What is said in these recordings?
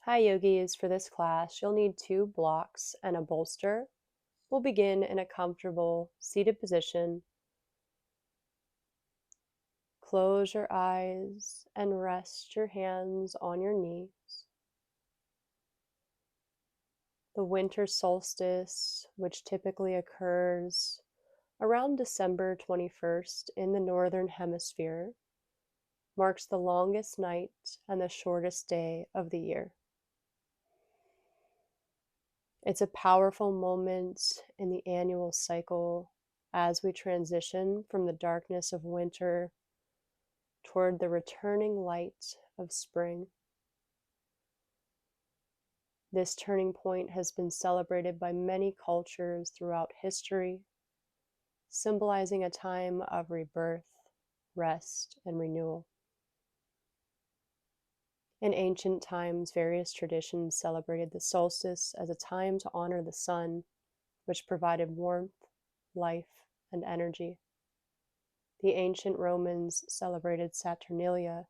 Hi yogis, for this class you'll need 2 blocks and a bolster. We'll begin in a comfortable seated position. Close your eyes and rest your hands on your knees. The winter solstice, which typically occurs around December 21st in the northern hemisphere, marks the longest night and the shortest day of the year. It's a powerful moment in the annual cycle as we transition from the darkness of winter toward the returning light of spring. This turning point has been celebrated by many cultures throughout history, symbolizing a time of rebirth, rest, and renewal. In ancient times, various traditions celebrated the solstice as a time to honor the sun, which provided warmth, life, and energy. The ancient Romans celebrated Saturnalia,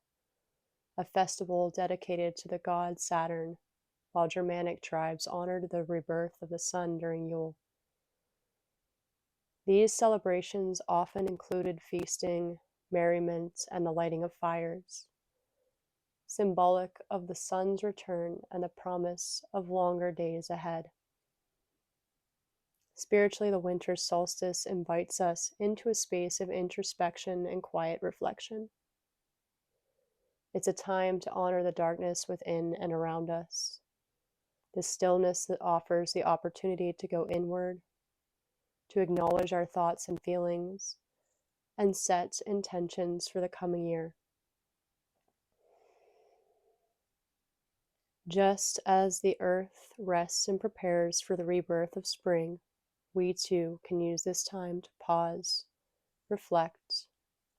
a festival dedicated to the god Saturn, while Germanic tribes honored the rebirth of the sun during Yule. These celebrations often included feasting, merriment, and the lighting of fires, symbolic of the sun's return and the promise of longer days ahead. Spiritually, the winter solstice invites us into a space of introspection and quiet reflection. It's a time to honor the darkness within and around us, the stillness that offers the opportunity to go inward, to acknowledge our thoughts and feelings, and set intentions for the coming year. Just as the earth rests and prepares for the rebirth of spring, we too can use this time to pause, reflect,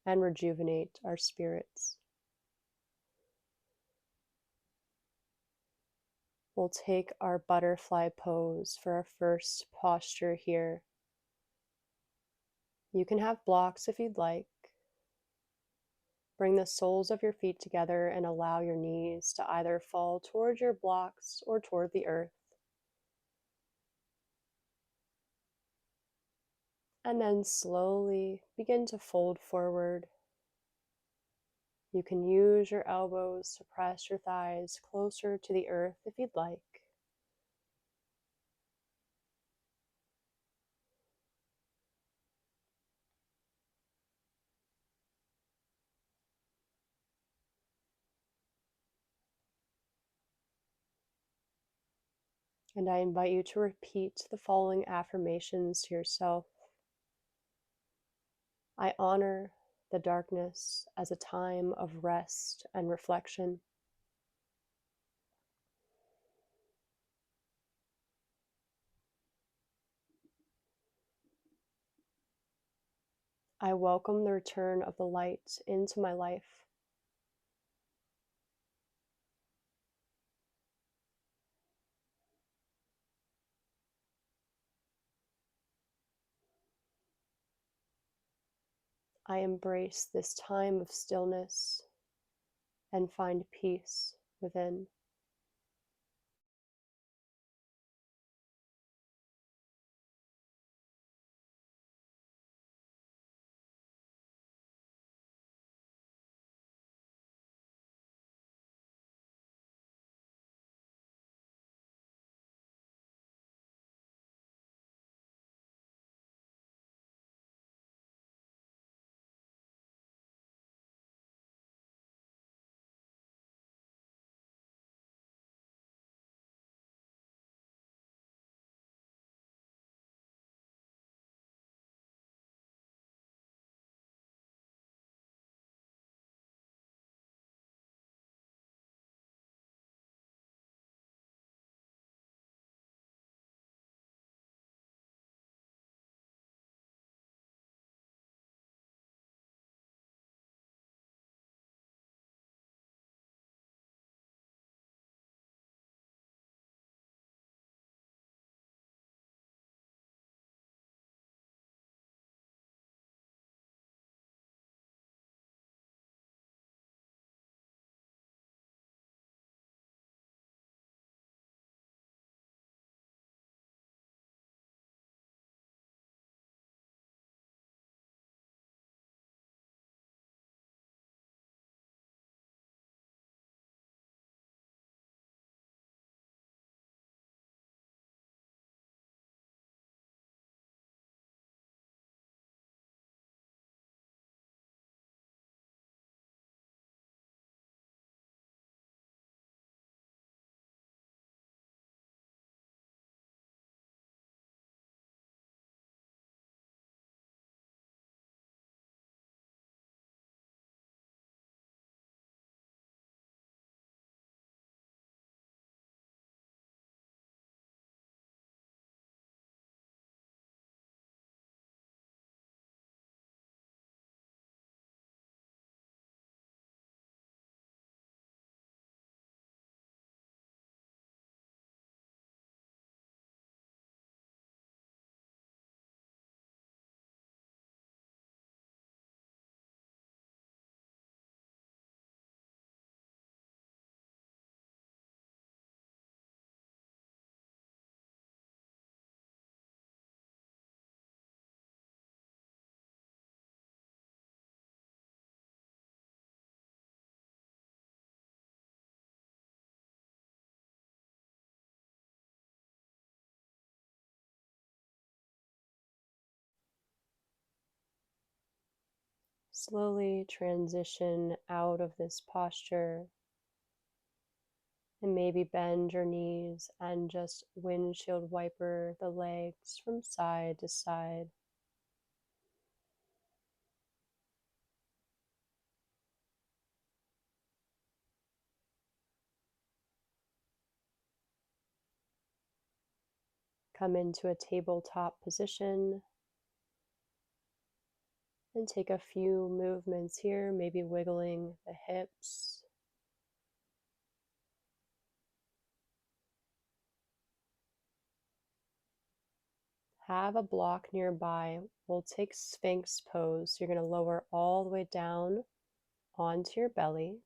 and rejuvenate our spirits. We'll take our butterfly pose for our first posture here. You can have blocks if you'd like. Bring the soles of your feet together and allow your knees to either fall toward your blocks or toward the earth. And then slowly begin to fold forward. You can use your elbows to press your thighs closer to the earth if you'd like. And I invite you to repeat the following affirmations to yourself. I honor the darkness as a time of rest and reflection. I welcome the return of the light into my life. I embrace this time of stillness and find peace within. Slowly transition out of this posture and maybe bend your knees and just windshield wiper the legs from side to side. Come into a tabletop position and take a few movements here, maybe wiggling the hips. Have a block nearby. We'll take Sphinx pose. You're going to lower all the way down onto your belly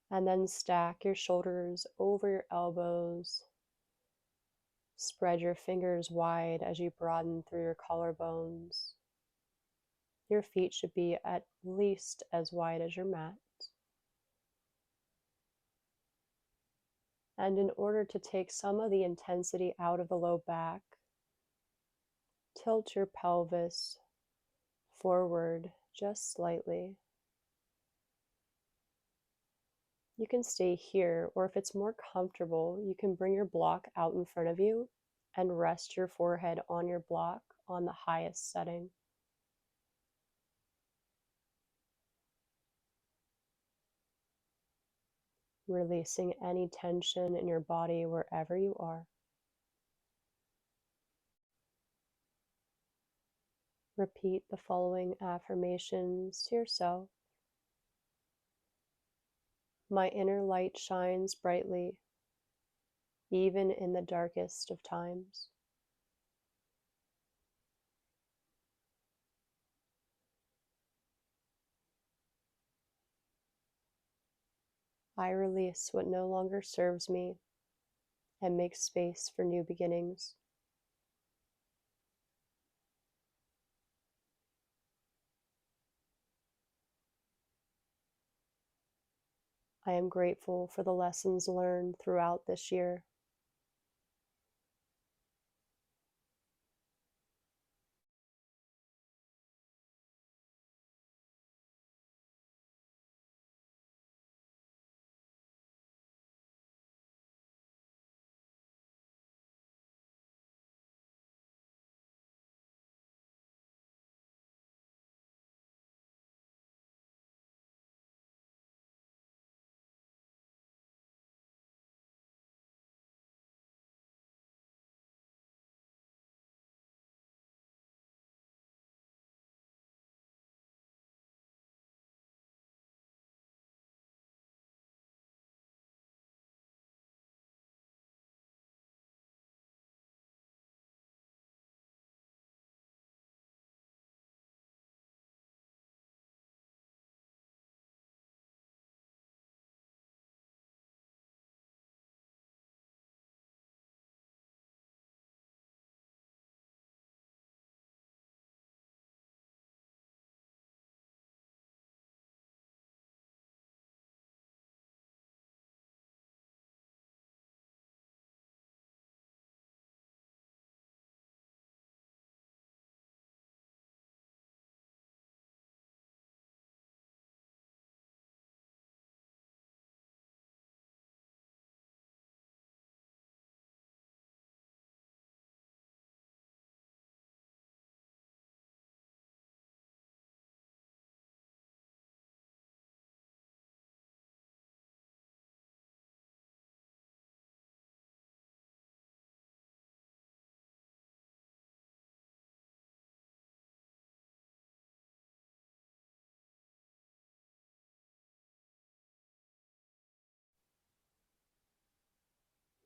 and then stack your shoulders over your elbows. Spread your fingers wide as you broaden through your collarbones. Your feet should be at least as wide as your mat. And in order to take some of the intensity out of the low back, tilt your pelvis forward just slightly. You can stay here, or if it's more comfortable, you can bring your block out in front of you and rest your forehead on your block on the highest setting. Releasing any tension in your body wherever you are. Repeat the following affirmations to yourself. My inner light shines brightly, even in the darkest of times. I release what no longer serves me and make space for new beginnings. I am grateful for the lessons learned throughout this year.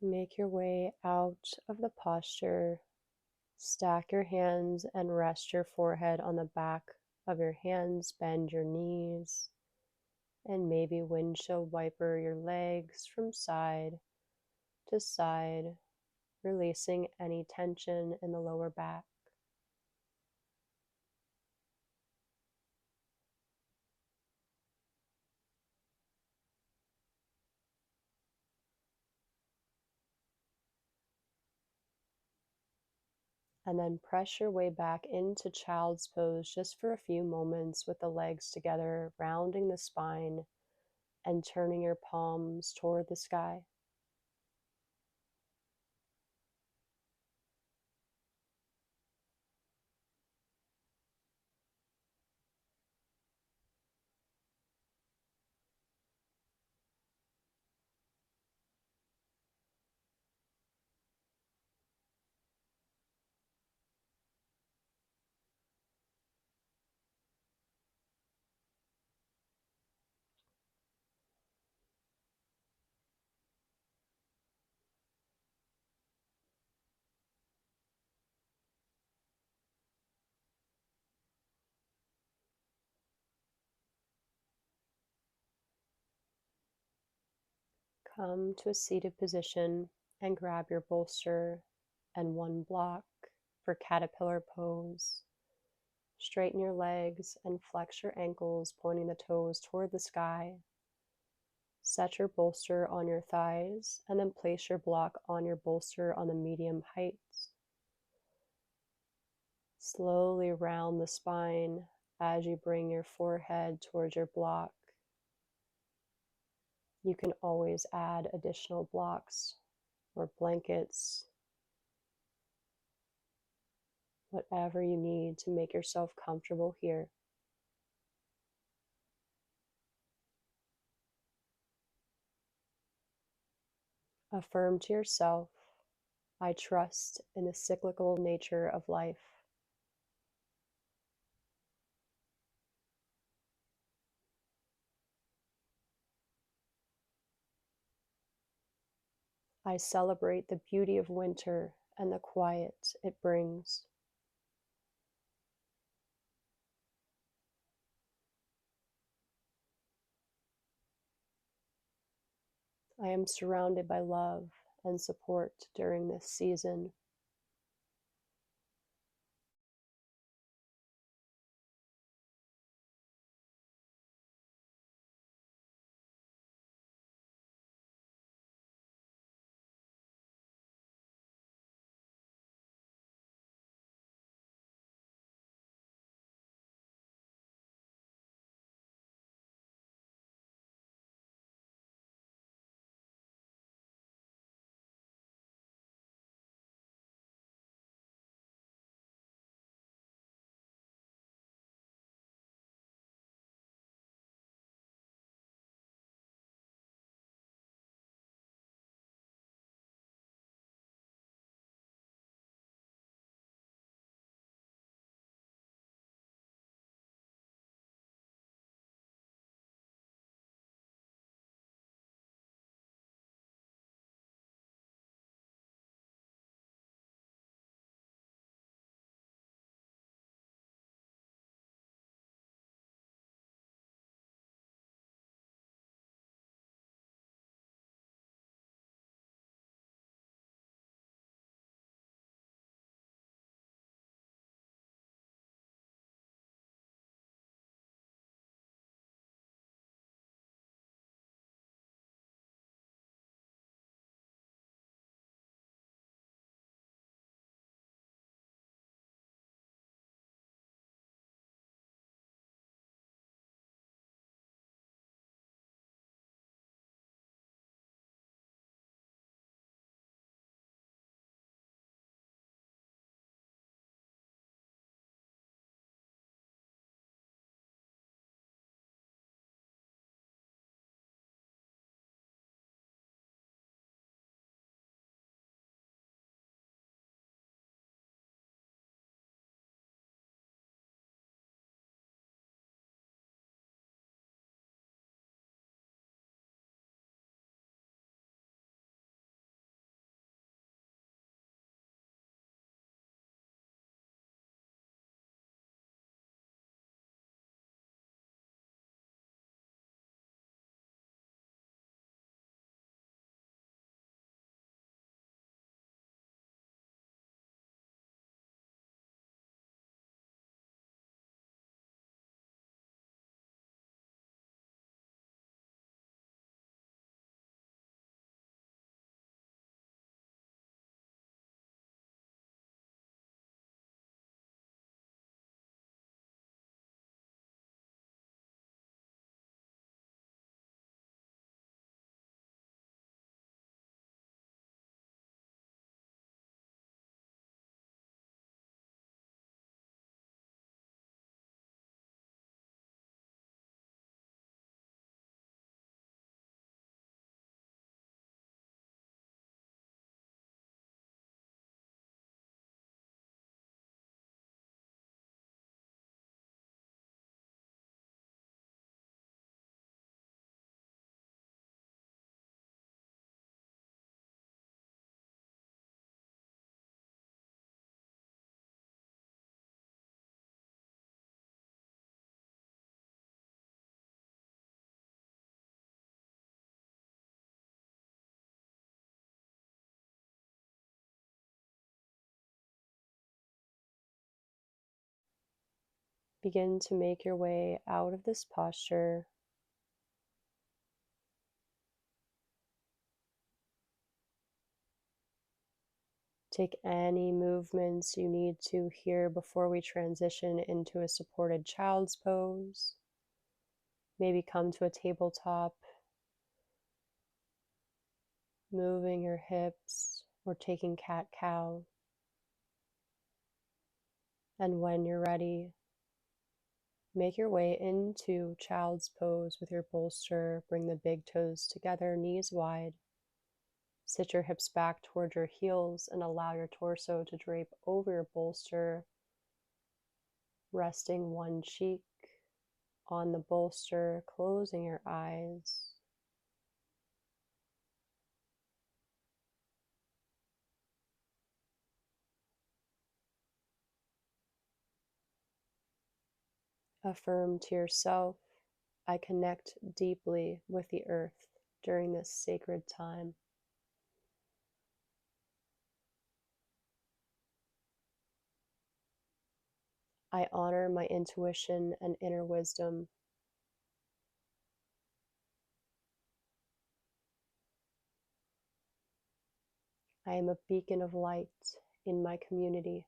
Make your way out of the posture. Stack your hands and rest your forehead on the back of your hands. Bend your knees and maybe windshield wiper your legs from side to side, releasing any tension in the lower back. And then press your way back into child's pose just for a few moments with the legs together, rounding the spine and turning your palms toward the sky. Come to a seated position and grab your bolster and one block for caterpillar pose. Straighten your legs and flex your ankles, pointing the toes toward the sky. Set your bolster on your thighs and then place your block on your bolster on the medium height. Slowly round the spine as you bring your forehead towards your block. You can always add additional blocks or blankets, whatever you need to make yourself comfortable here. Affirm to yourself, I trust in the cyclical nature of life. I celebrate the beauty of winter and the quiet it brings. I am surrounded by love and support during this season. begin to make your way out of this posture. Take any movements you need to here before we transition into a supported child's pose. Maybe come to a tabletop, moving your hips or taking cat-cow. And when you're ready, make your way into child's pose with your bolster. Bring the big toes together, knees wide. Sit your hips back toward your heels and allow your torso to drape over your bolster, resting one cheek on the bolster, closing your eyes. Affirm to yourself, I connect deeply with the earth during this sacred time. I honor my intuition and inner wisdom. I am a beacon of light in my community.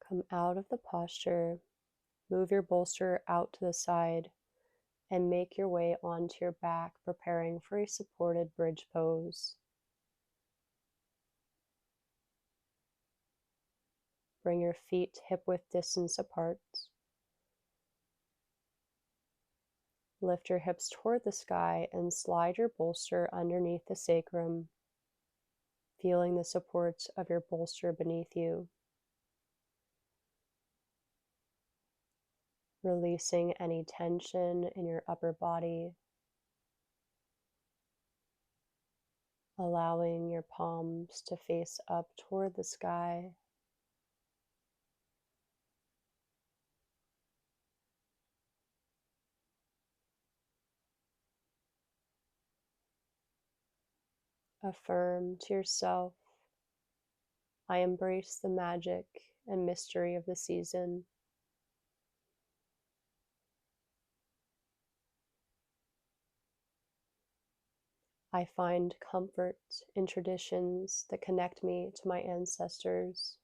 Come out of the posture, move your bolster out to the side, and make your way onto your back, preparing for a supported bridge pose. Bring your feet hip-width distance apart. Lift your hips toward the sky and slide your bolster underneath the sacrum, feeling the support of your bolster beneath you. Releasing any tension in your upper body, allowing your palms to face up toward the sky. Affirm to yourself, I embrace the magic and mystery of the season. I find comfort in traditions that connect me to my ancestors.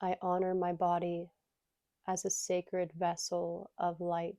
I honor my body as a sacred vessel of light.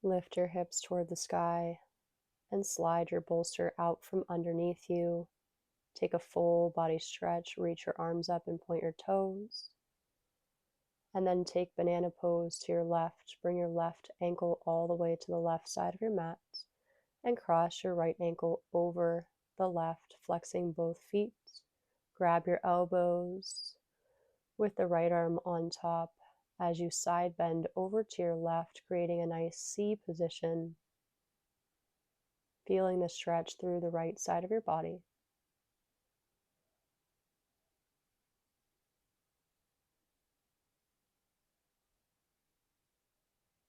Lift your hips toward the sky and slide your bolster out from underneath you. Take a full body stretch, reach your arms up and point your toes. And then take banana pose to your left. Bring your left ankle all the way to the left side of your mat and cross your right ankle over the left, flexing both feet. Grab your elbows with the right arm on top as you side bend over to your left, creating a nice C position, feeling the stretch through the right side of your body.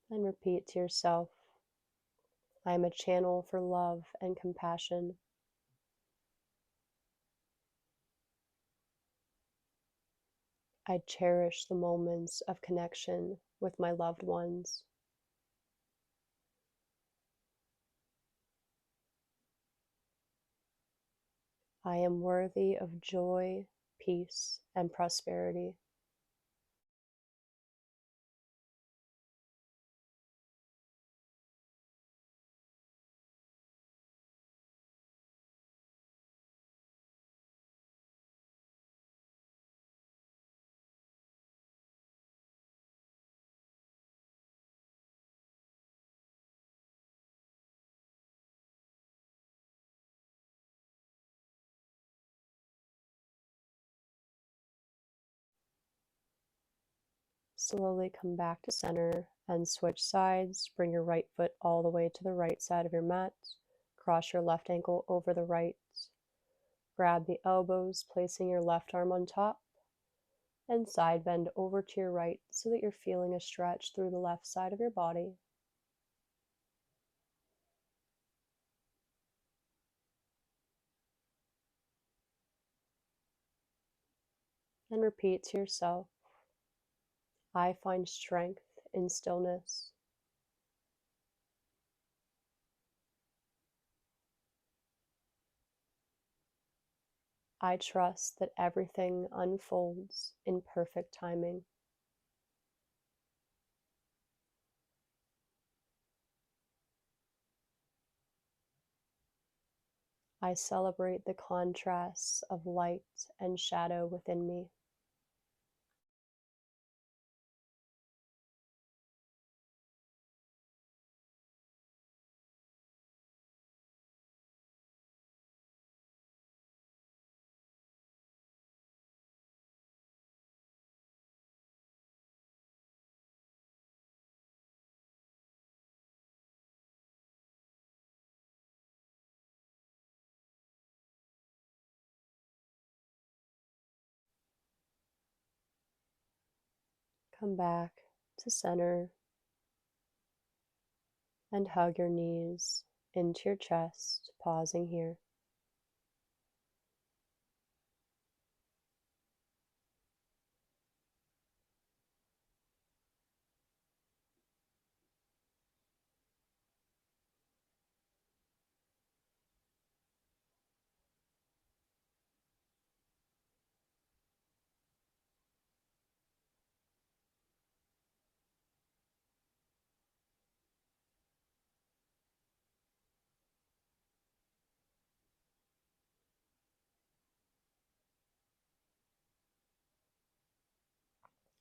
And repeat to yourself, I am a channel for love and compassion. I cherish the moments of connection with my loved ones. I am worthy of joy, peace, and prosperity. Slowly come back to center and switch sides. Bring your right foot all the way to the right side of your mat. Cross your left ankle over the right. Grab the elbows, placing your left arm on top. And side bend over to your right so that you're feeling a stretch through the left side of your body. And repeat to yourself, I find strength in stillness. I trust that everything unfolds in perfect timing. I celebrate the contrasts of light and shadow within me. Come back to center and hug your knees into your chest, pausing here.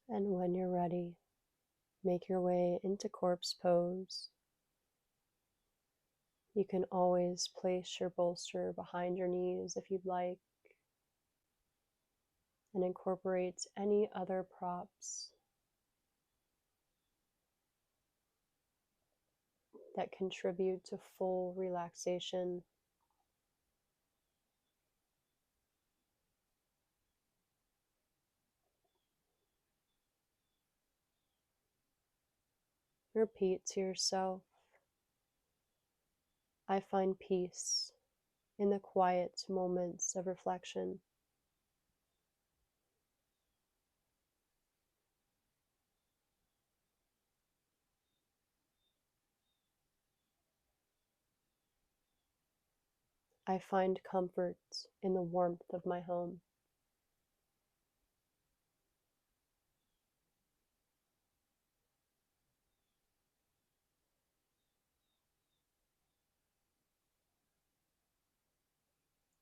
And when you're ready, make your way into corpse pose. You can always place your bolster behind your knees if you'd like, and incorporate any other props that contribute to full relaxation. Repeat to yourself, I find peace in the quiet moments of reflection. I find comfort in the warmth of my home.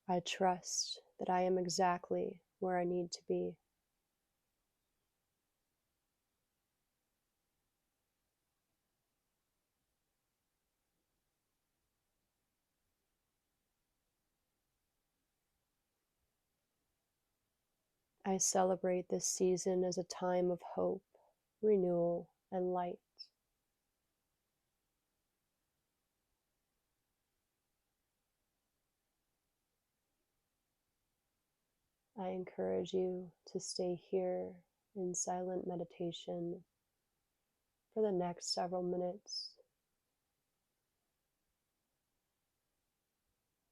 I trust that I am exactly where I need to be. I celebrate this season as a time of hope, renewal, and light. I encourage you to stay here in silent meditation for the next several minutes.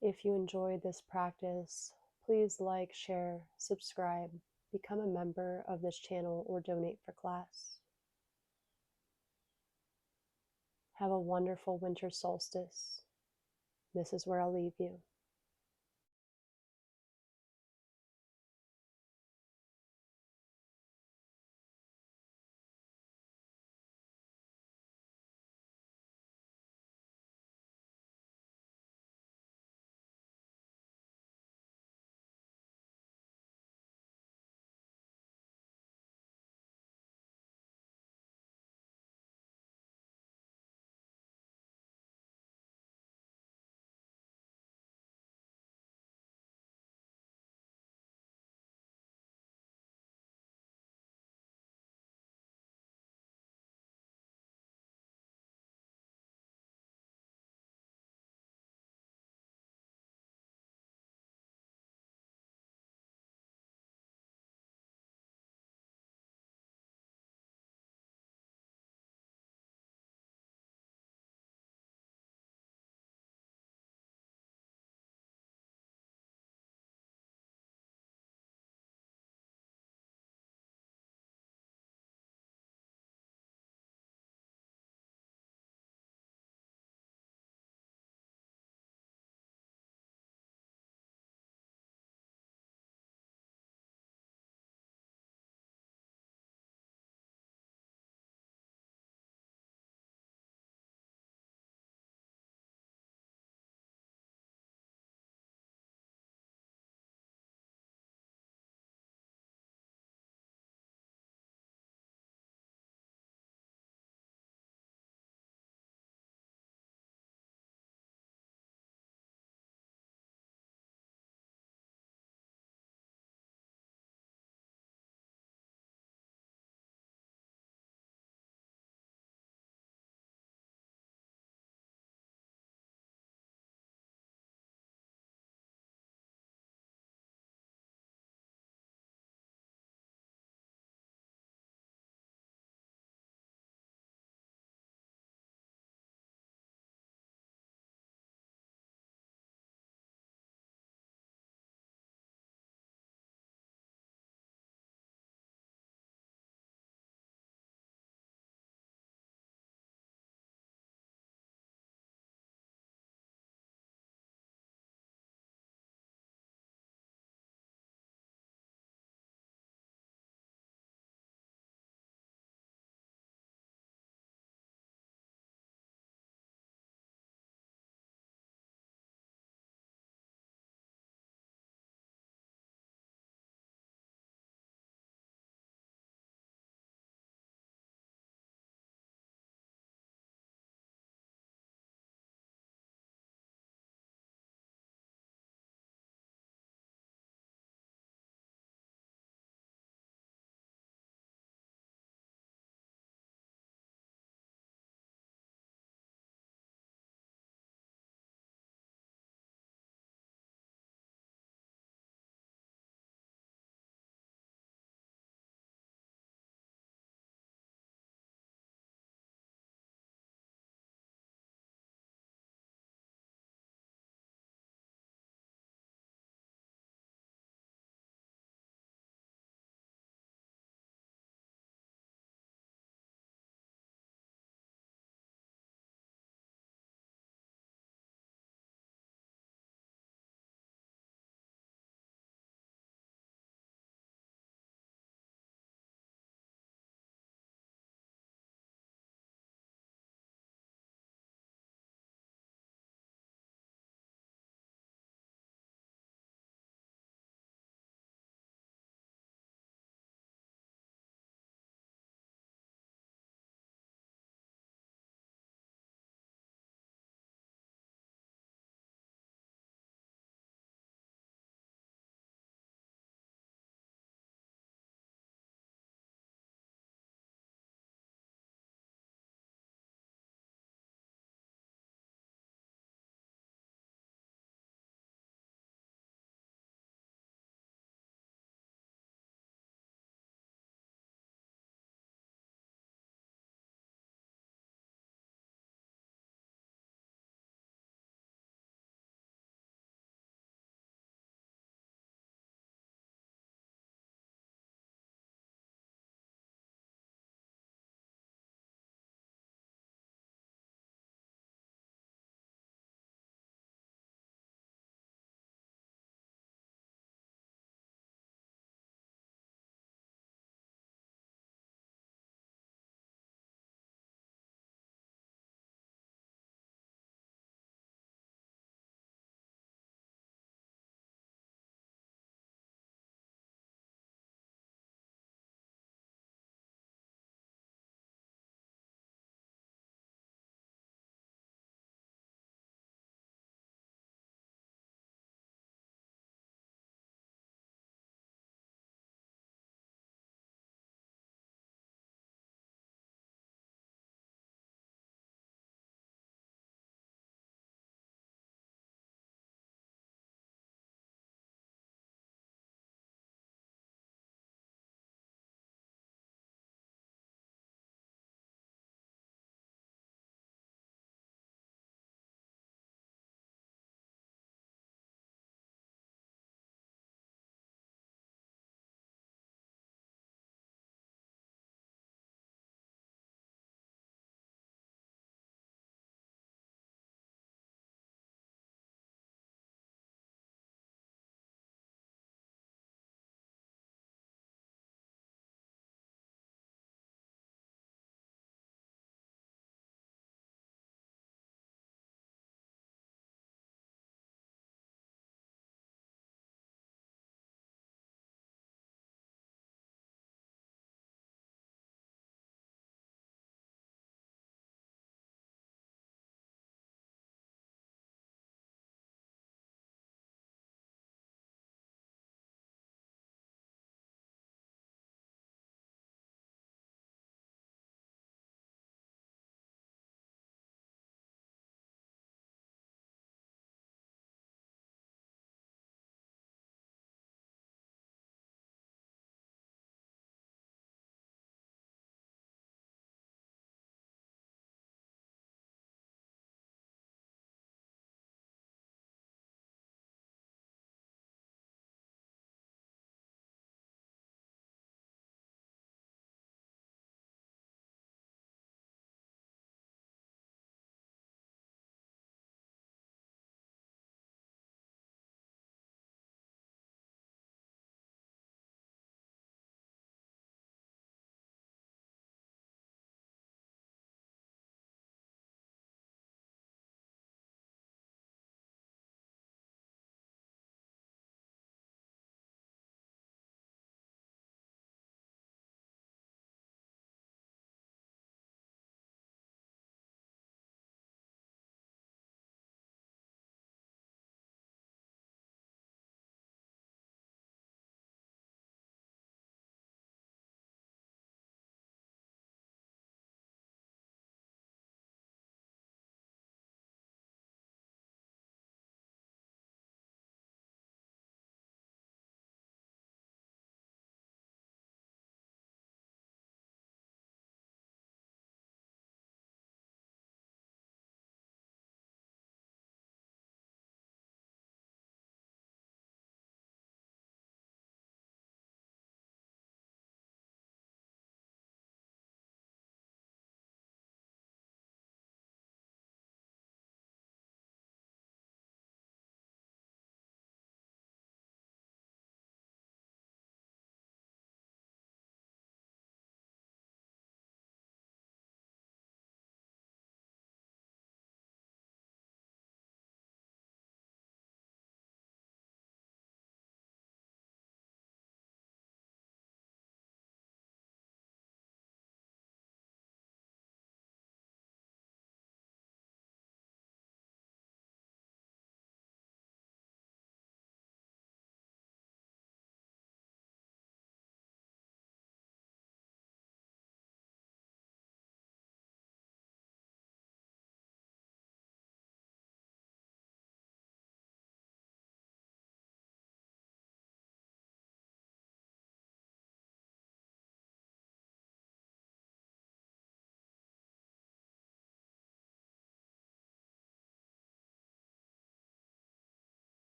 If you enjoyed this practice, please like, share, subscribe, become a member of this channel, or donate for class. Have a wonderful winter solstice. This is where I'll leave you.